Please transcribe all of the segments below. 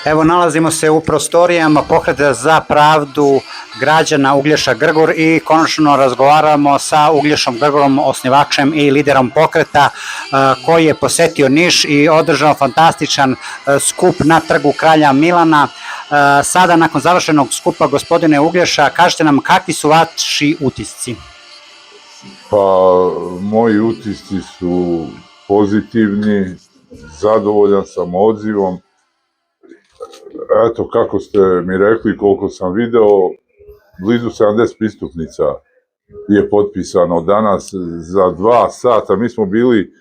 Evo, nalazimo se u prostorijama Pokreta za pravdu građana Uglješa Grgur i konačno razgovaramo sa Uglješom Grgurom, osnivačem i liderom pokreta, koji je posetio Niš i održao fantastičan skup na trgu Kralja Milana. Sada, nakon završenog skupa, gospodine Uglješa, kažite nam kakvi su vaši utisci? Pa, moji utisci su pozitivni, zadovoljan sam odzivom. Eto, kako ste mi rekli, koliko sam video, blizu 70 pristupnica je potpisano danas za 2 sata. Mi smo bili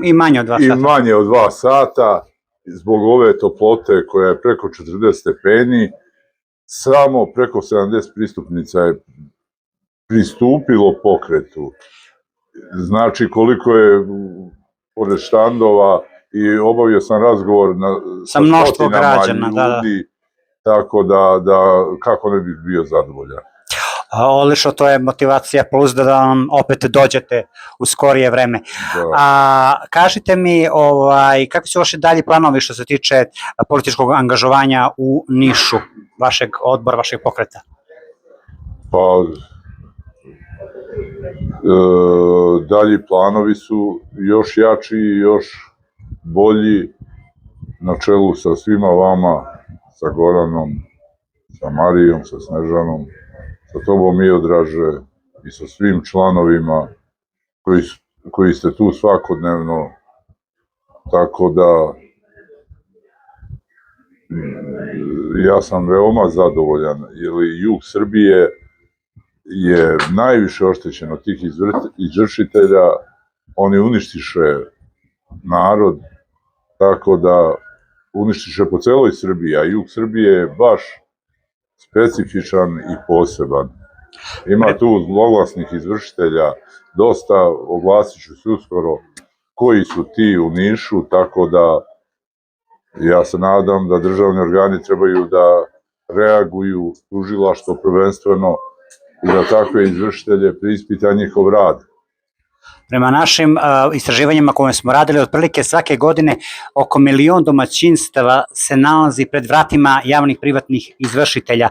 i manje od 2 sata, zbog ove toplote koja je preko 40 stepeni. Samo preko 70 pristupnica je pristupilo pokretu. Znači, koliko je pored štandova, i obavio sam razgovor sa mnoštvo građana, ljudi, tako da kako ne bih bio zadovoljan. Odlično, to je motivacija plus da vam opet dođete u skorije vreme. Kažite mi, kakvi su vaši dalji planovi što se tiče političkog angažovanja u Nišu, vašeg odbora, vašeg pokreta? Pa, dalji planovi su još jači i još bolji, na čelu sa svima vama, sa Goranom, sa Marijom, sa Snežanom, sa tobom Miodraže i sa svim članovima koji ste tu svakodnevno, tako da ja sam veoma zadovoljan, jer jug Srbije je najviše oštećen od tih izvršitelja. Oni uništiše narod, tako da uništiše po celoj Srbiji, a jug Srbije je baš specifičan i poseban. Ima tu zloglasnih izvršitelja dosta, oglasit ću se uskoro koji su ti u Nišu, tako da ja se nadam da državni organi trebaju da reaguju, tužilaštvo prvenstveno, i da takve izvršitelje preispita njihov rad. Prema našim istraživanjima koje smo radili, otprilike svake godine oko 1.000.000 domaćinstava se nalazi pred vratima javnih privatnih izvršitelja.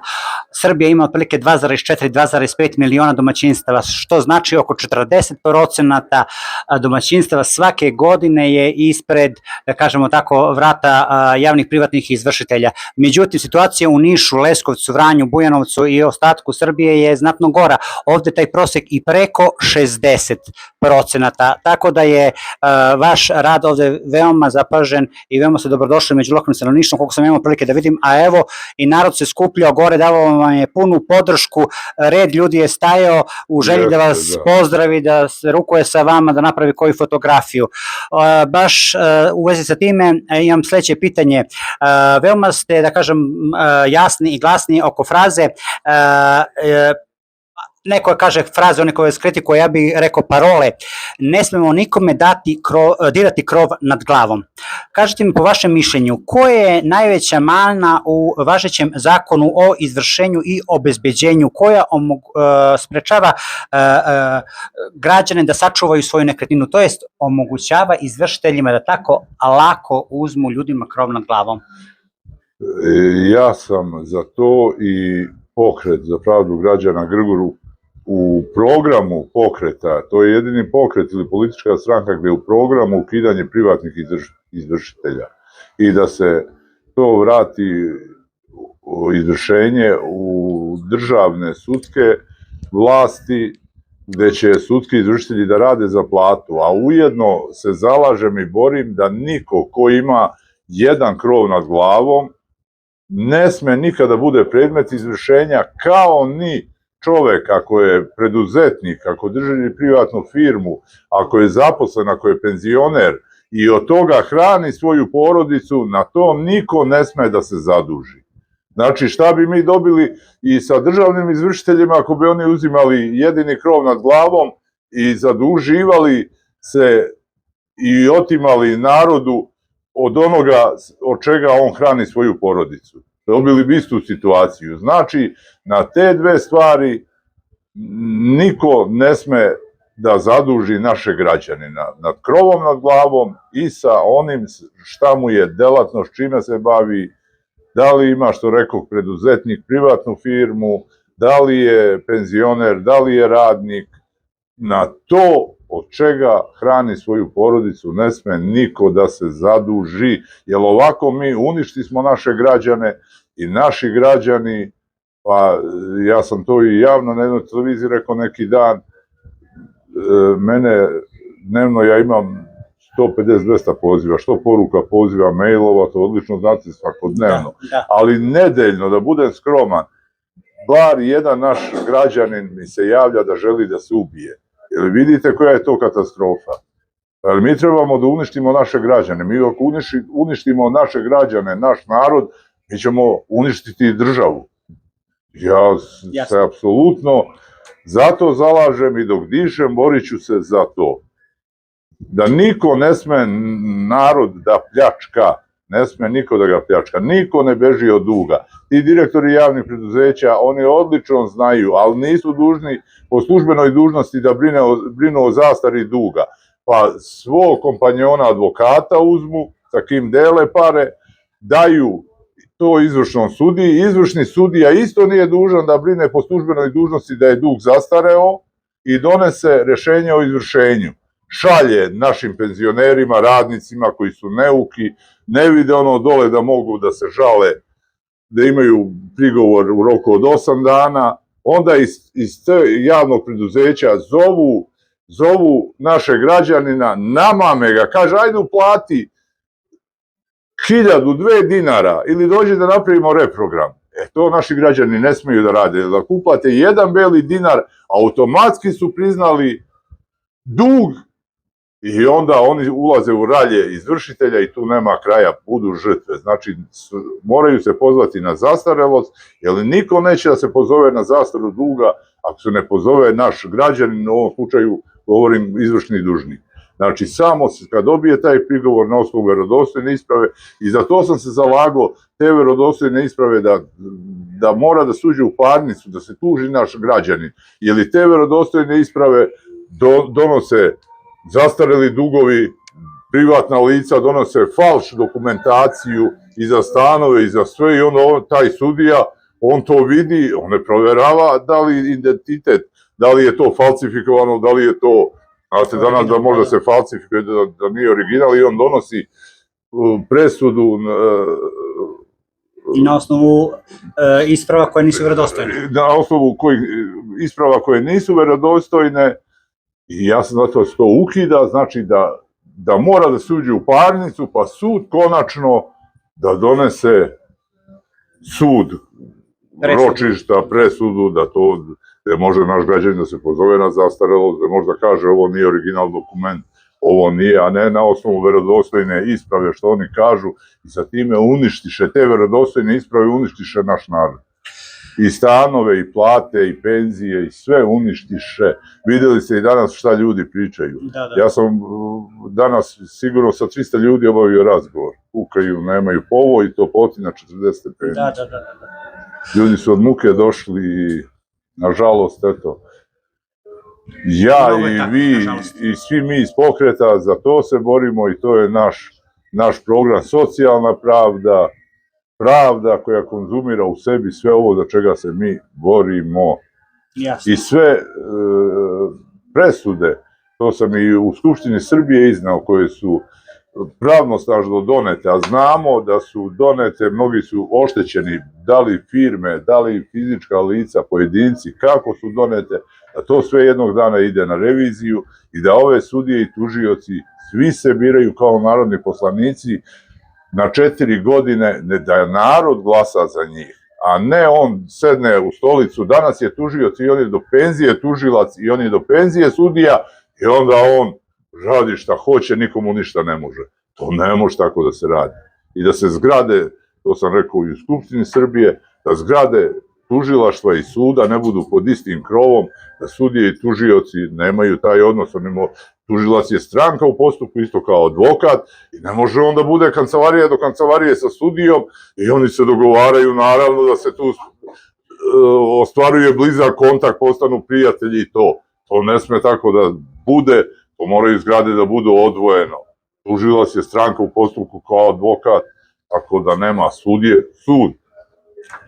Srbija ima otprilike 2,4-2,5 miliona domaćinstava, što znači oko 40% domaćinstava svake godine je ispred, da kažemo tako, vrata javnih privatnih izvršitelja. Međutim, situacija u Nišu, Leskovcu, Vranju, Bujanovcu i ostatku Srbije je znatno gora. Ovde taj prosek i preko 60%. Tako da je vaš rad ovde veoma zapažen i veoma se dobrodošli među lokalnim stanovništvom, koliko sam imao prilike da vidim, a evo i narod se skupljao gore, davao vam je punu podršku, red ljudi je stajao u želji da vas pozdravi, da se rukuje sa vama, da napravi koju fotografiju. Baš u vezi sa time imam sledeće pitanje. Veoma ste, da kažem, jasni i glasni oko fraze, neko kaže fraze, one koje skritikuju, ja bih rekao parole, ne smemo nikome dirati krov nad glavom. Kažite mi po vašem mišljenju, koja je najveća mana u važećem zakonu o izvršenju i obezbeđenju, koja sprečava građane da sačuvaju svoju nekretninu, to jest omogućava izvršiteljima da tako lako uzmu ljudima krov nad glavom? Ja sam za to i pokret za pravdu građana Grgur u programu pokreta, to je jedini pokret ili politička stranka gde je u programu ukidanje privatnih izvršitelja i da se to vrati izvršenje u državne sudske vlasti, gde će sudski izvršitelji da rade za platu, a ujedno se zalažem i borim da niko ko ima jedan krov nad glavom ne sme nikada bude predmet izvršenja, kao ni čovek ako je preduzetnik, ako drži privatnu firmu, ako je zaposlen, ako je penzioner i od toga hrani svoju porodicu, na to niko ne sme da se zaduži. Znači, šta bi mi dobili i sa državnim izvršiteljima ako bi oni uzimali jedini krov nad glavom i zaduživali se i otimali narodu od onoga od čega on hrani svoju porodicu. Dobili bi istu situaciju. Znači, na te dve stvari niko ne sme da zaduži naše građanina nad krovom nad glavom i sa onim šta mu je delatnost, čime se bavi da li ima, što rekao, preduzetnik privatnu firmu, da li je penzioner, da li je radnik, na to od čega hrani svoju porodicu ne sme niko da se zaduži, jer ovako mi uništismo naše građane i naši građani, pa ja sam to i javno na jednoj televiziji rekao neki dan, mene dnevno ja imam 150-200 poziva, što poruka, poziva, mailova, to odlično znate svakodnevno, ali nedeljno, da budem skroman, bar jedan naš građanin mi se javlja da želi da se ubije. Jer vidite koja je to katastrofa. Ali mi trebamo da uništimo naše građane. Mi ako uništimo naše građane, naš narod, mi ćemo uništiti i državu. Ja se apsolutno zato zalažem i dok dišem borit ću se za to. Da niko ne sme narod da pljačka, ne sme niko da ga pljačka, niko ne beži od duga. Ti direktori javnih preduzeća, oni odlično znaju, ali nisu dužni po službenoj dužnosti da brinu o zastari duga. Pa svog kompanjona advokata uzmu, sa kim dele pare, daju to izvršnom sudiji. Izvršni sudija isto nije dužan da brine po službenoj dužnosti da je dug zastareo i donese rešenje o izvršenju. Šalje našim penzionerima, radnicima koji su neuki, ne vide ono dole da mogu da se žale, da imaju prigovor u roku od 8 dana, onda iz javnog preduzeća zovu naše građanina, namame ga, kaže ajde uplati 1000-2 dinara ili dođe da napravimo reprogram. To naši građani ne smeju da rade, da uplate 1 beli dinar, automatski su priznali dug i onda oni ulaze u ralje izvršitelja i tu nema kraja, budu žrtve. Znači, moraju se pozvati na zastarelost, jer niko neće da se pozove na zastaru duga ako se ne pozove naš građanin, u ovom slučaju govorim izvršni dužnik. Znači, samo kad dobije taj prigovor na osnovu verodostojne isprave, i za to sam se zalagao, te verodostojne isprave da mora da suđe u parnicu, da se tuži naš građanin, jer te verodostojne isprave donose zastareli dugovi, privatna lica donose falš dokumentaciju i za stanove i za sve i onda taj sudija, on to vidi, on ne proverava da li identitet, da li je to falsifikovano, da li je to, znate danas da može se falsifikuje, da nije original i on donosi presudu i na osnovu isprava koje nisu verodostojne. Na osnovu isprava koje nisu verodostojne. I ja sam zato se to ukida, znači da mora da se uđe u parnicu, pa sud konačno da donese sud ročišta, presudu, da može naš građanin da se pozove na zastarelost, da može da kaže ovo nije original dokument, ovo nije, a ne na osnovu verodostojne isprave što oni kažu i sa time uništiše, te verodostojne isprave uništiše naš narod. I stanove, i plate, i penzije, i sve uništiše. Videli ste i danas šta ljudi pričaju. Ja sam danas sigurno sa 300 ljudi obavio razgovor. Kukaju, nemaju povo i toplotina 40 stepeni. Ljudi su od muke došli i, nažalost, eto, ja i vi i svi mi iz pokreta za to se borimo i to je naš program socijalna pravda, pravda koja konzumira u sebi sve ovo za čega se mi borimo. I sve presude, to sam i u Skupštini Srbije iznao, koje su pravnosnažno donete, a znamo da su donete, mnogi su oštećeni, da li firme, da li fizička lica, pojedinci, kako su donete, da to sve jednog dana ide na reviziju i da ove sudije i tužioci svi se biraju kao narodni poslanici na 4 godine, da narod glasa za njih, a ne on sedne u stolicu, danas je tužioc i on je do penzije tužilac i on je do penzije sudija i onda on radi šta hoće, nikomu ništa ne može. To ne može tako da se radi. I da se zgrade, to sam rekao i u Skupštini Srbije, da zgrade tužilaštva i suda ne budu pod istim krovom, da sudije i tužioci nemaju taj odnos, tužilac je stranka u postupku isto kao advokat i ne može on da bude kancelarija do kancelarije sa sudijom i oni se dogovaraju naravno da se tu ostvaruje blizak kontakt, postanu prijatelji i to. To ne sme tako da bude, to moraju zgrade da budu odvojeno. Tužilac je stranka u postupku kao advokat, tako da nema sud je sud.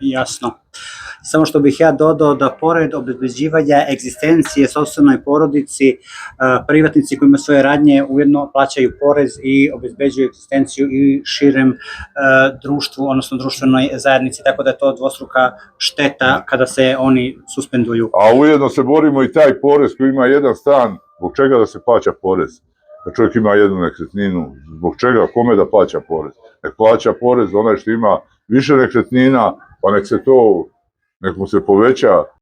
Jasno. Samo što bih ja dodao da pored obezbeđivanja egzistencije sopstvenoj porodici, privatnici koji imaju svoje radnje ujedno plaćaju porez i obezbeđuju egzistenciju i širem društvu, odnosno društvenoj zajednici, tako da je to dvostruka šteta kada se oni suspenduju. A ujedno se borimo i taj porez koji ima jedan stan, zbog čega da se plaća porez? Kad čovjek ima jednu nekretninu, zbog čega, kome da plaća porez? Nek plaća porez onaj što ima više nekretnina, pa nek mu se poveća